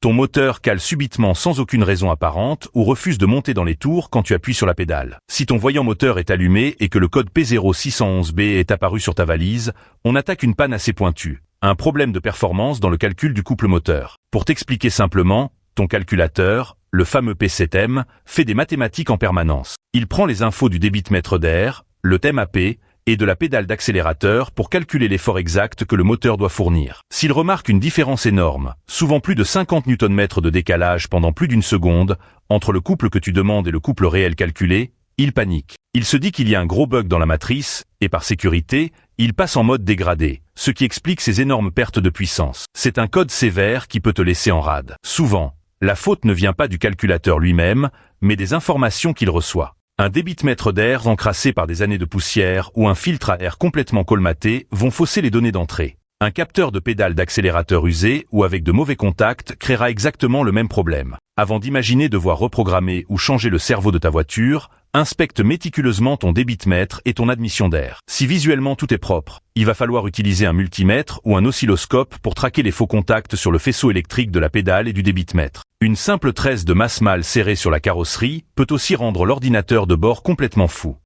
Ton moteur cale subitement sans aucune raison apparente ou refuse de monter dans les tours quand tu appuies sur la pédale. Si ton voyant moteur est allumé et que le code P0611B est apparu sur ta valise, on attaque une panne assez pointue. Un problème de performance dans le calcul du couple moteur. Pour t'expliquer simplement, ton calculateur, le fameux P7M, fait des mathématiques en permanence. Il prend les infos du débitmètre d'air, le thème AP, et de la pédale d'accélérateur pour calculer l'effort exact que le moteur doit fournir. S'il remarque une différence énorme, souvent plus de 50 Nm de décalage pendant plus d'une seconde, entre le couple que tu demandes et le couple réel calculé, il panique. Il se dit qu'il y a un gros bug dans la matrice, et par sécurité, il passe en mode dégradé, ce qui explique ces énormes pertes de puissance. C'est un code sévère qui peut te laisser en rade. Souvent, la faute ne vient pas du calculateur lui-même, mais des informations qu'il reçoit. Un débitmètre d'air encrassé par des années de poussière ou un filtre à air complètement colmaté vont fausser les données d'entrée. Un capteur de pédale d'accélérateur usé ou avec de mauvais contacts créera exactement le même problème. Avant d'imaginer devoir reprogrammer ou changer le cerveau de ta voiture, inspecte méticuleusement ton débitmètre et ton admission d'air. Si visuellement tout est propre, il va falloir utiliser un multimètre ou un oscilloscope pour traquer les faux contacts sur le faisceau électrique de la pédale et du débitmètre. Une simple tresse de masse mal serrée sur la carrosserie peut aussi rendre l'ordinateur de bord complètement fou.